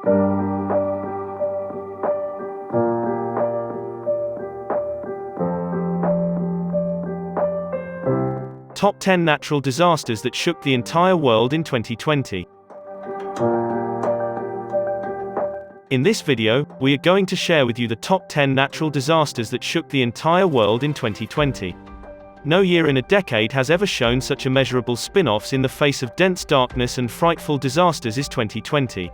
Top 10 natural disasters that shook the entire world in 2020. In this video, we are going to share with you the top 10 natural disasters that shook the entire world in 2020. No year in a decade has ever shown such immeasurable spin-offs in the face of dense darkness and frightful disasters as 2020.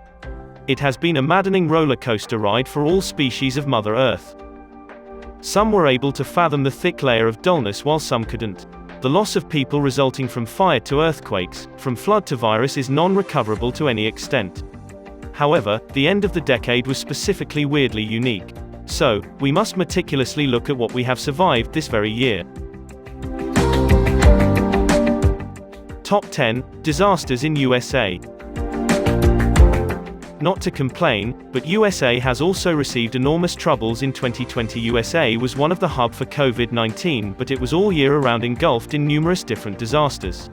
It has been a maddening roller coaster ride for all species of Mother Earth. Some were able to fathom the thick layer of dullness while some couldn't. The loss of people resulting from fire to earthquakes, from flood to virus is non-recoverable to any extent. However, the end of the decade was specifically weirdly unique. So, we must meticulously look at what we have survived this very year. Top 10 Disasters in USA. Not to complain, but USA has also received enormous troubles in 2020. USA was one of the hub for COVID-19, but it was all year around engulfed in numerous different disasters.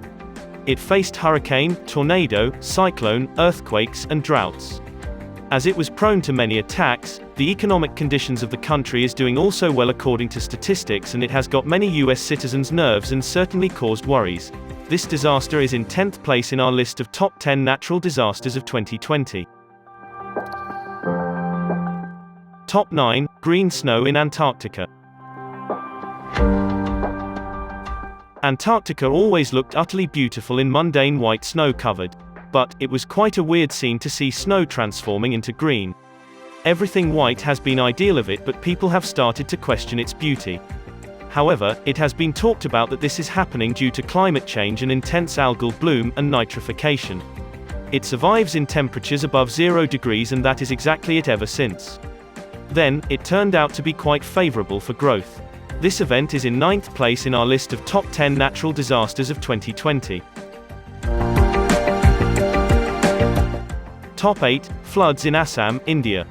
It faced hurricane, tornado, cyclone, earthquakes, and droughts. As it was prone to many attacks, the economic conditions of the country is doing also well according to statistics, and it has got many US citizens' nerves and certainly caused worries. This disaster is in 10th place in our list of top 10 natural disasters of 2020. Top 9 Green snow in Antarctica. Antarctica always looked utterly beautiful in mundane white snow covered. But it was quite a weird scene to see snow transforming into green. Everything white has been ideal of it, but people have started to question its beauty. However, it has been talked about that this is happening due to climate change and intense algal bloom and nitrification. It survives in temperatures above 0 degrees, and that is exactly it ever since. Then, it turned out to be quite favorable for growth. This event is in 9th place in our list of top 10 natural disasters of 2020. Top 8 Floods in Assam, India.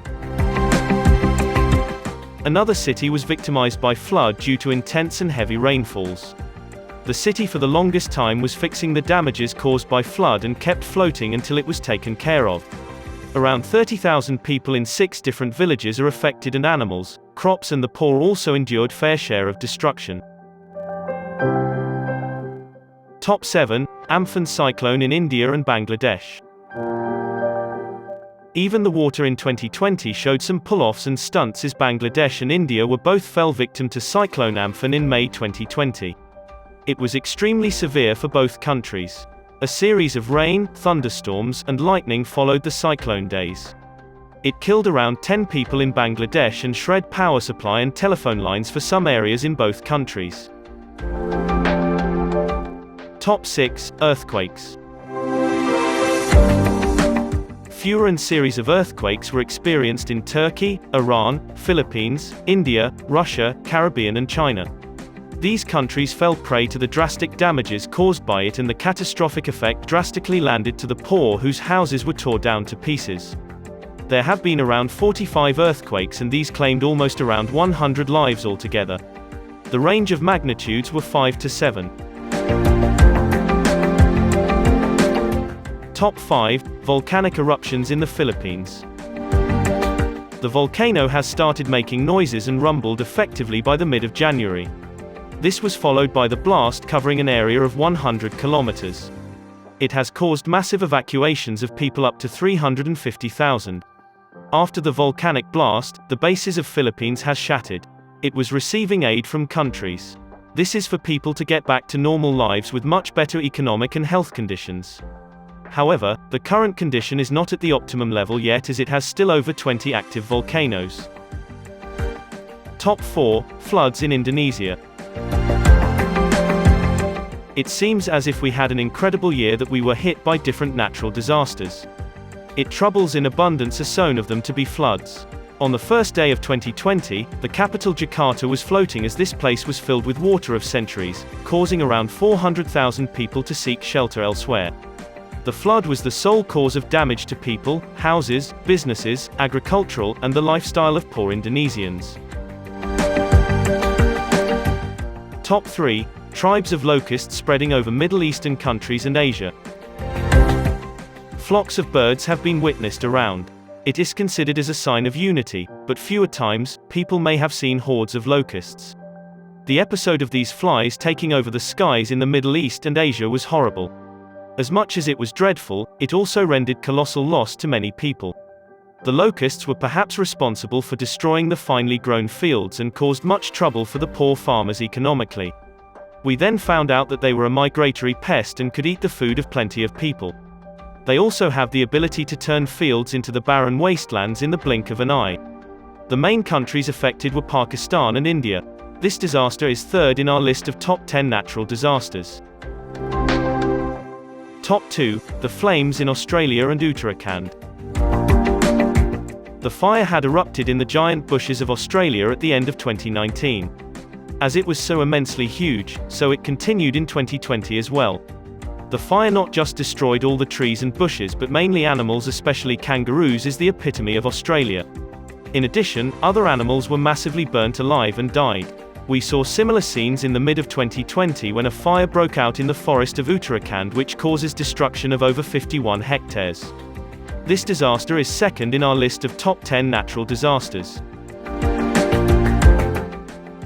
Another city was victimized by flood due to intense and heavy rainfalls. The city for the longest time was fixing the damages caused by flood and kept floating until it was taken care of. Around 30,000 people in 6 different villages are affected, and animals, crops and the poor also endured fair share of destruction. Top 7 Amphan cyclone in India and Bangladesh. Even the water in 2020 showed some pull-offs and stunts, as Bangladesh and India were both fell victim to Cyclone Amphan in May 2020. It was extremely severe for both countries. A series of rain, thunderstorms, and lightning followed the cyclone days. It killed around 10 people in Bangladesh and shred power supply and telephone lines for some areas in both countries. Top 6 Earthquakes. Fewer and series of earthquakes were experienced in Turkey, Iran, Philippines, India, Russia, Caribbean and China. These countries fell prey to the drastic damages caused by it, and the catastrophic effect drastically landed to the poor, whose houses were torn down to pieces. There have been around 45 earthquakes, and these claimed almost around 100 lives altogether. The range of magnitudes were 5 to 7. Top 5 Volcanic eruptions in the Philippines. The volcano has started making noises and rumbled effectively by the mid of January. This was followed by the blast covering an area of 100 kilometers. It has caused massive evacuations of people, up to 350,000. After the volcanic blast, the bases of Philippines has shattered. It was receiving aid from countries. This is for people to get back to normal lives with much better economic and health conditions. However, the current condition is not at the optimum level yet, as it has still over 20 active volcanoes. Top 4 Floods in Indonesia. It seems as if we had an incredible year, that we were hit by different natural disasters. It troubles in abundance are sown of them to be floods. On the first day of 2020, the capital Jakarta was floating, as this place was filled with water of centuries, causing around 400,000 people to seek shelter elsewhere. The flood was the sole cause of damage to people, houses, businesses, agricultural, and the lifestyle of poor Indonesians. Top 3 Tribes of locusts spreading over Middle Eastern countries and Asia. Flocks of birds have been witnessed around It is considered as a sign of unity, but fewer times, people may have seen hordes of locusts. The episode of these flies taking over the skies in the Middle East and Asia was horrible. As much as it was dreadful, it also rendered colossal loss to many people. The locusts were perhaps responsible for destroying the finely grown fields and caused much trouble for the poor farmers economically. We then found out that they were a migratory pest and could eat the food of plenty of people. They also have the ability to turn fields into the barren wastelands in the blink of an eye. The main countries affected were Pakistan and India. This disaster is third in our list of top 10 natural disasters. Top 2, the flames in Australia and Uttarakhand. The fire had erupted in the giant bushes of Australia at the end of 2019. As it was so immensely huge, so it continued in 2020 as well. The fire not just destroyed all the trees and bushes but mainly animals, especially kangaroos, is the epitome of Australia. In addition, other animals were massively burnt alive and died. We saw similar scenes in the mid of 2020 when a fire broke out in the forest of Uttarakhand which causes destruction of over 51 hectares. This disaster is second in our list of top 10 natural disasters.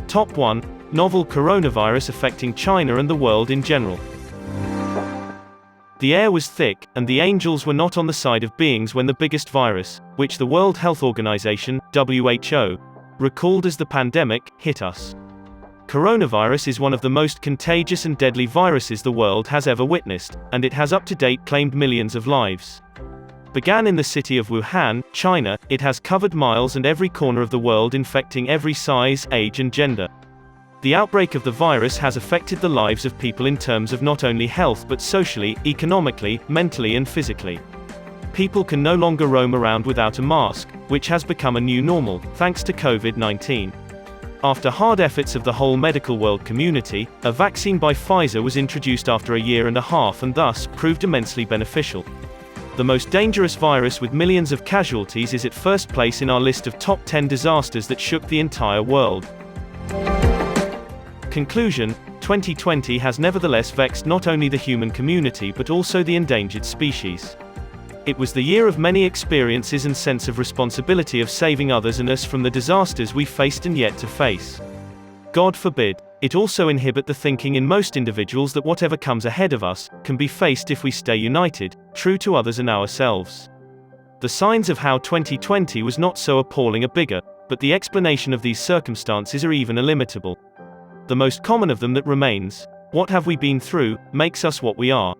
Top 1, novel coronavirus affecting China and the world in general. The air was thick, and the angels were not on the side of beings when the biggest virus, which the World Health Organization, WHO, recalled as the pandemic, hit us. Coronavirus is one of the most contagious and deadly viruses the world has ever witnessed, and it has up to date claimed millions of lives. Began in the city of Wuhan, China, it has covered miles and every corner of the world, infecting every size, age and gender. The outbreak of the virus has affected the lives of people in terms of not only health but socially, economically, mentally and physically. People can no longer roam around without a mask, which has become a new normal, thanks to COVID-19. After hard efforts of the whole medical world community, a vaccine by Pfizer was introduced after a year and a half and thus proved immensely beneficial. The most dangerous virus with millions of casualties is at first place in our list of top 10 disasters that shook the entire world. Conclusion: 2020 has nevertheless vexed not only the human community but also the endangered species. It was the year of many experiences and sense of responsibility of saving others and us from the disasters we faced and yet to face. God forbid. It also inhibit the thinking in most individuals that whatever comes ahead of us, can be faced if we stay united, true to others and ourselves. The signs of how 2020 was not so appalling are bigger, but the explanation of these circumstances are even illimitable. The most common of them that remains, what have we been through, makes us what we are.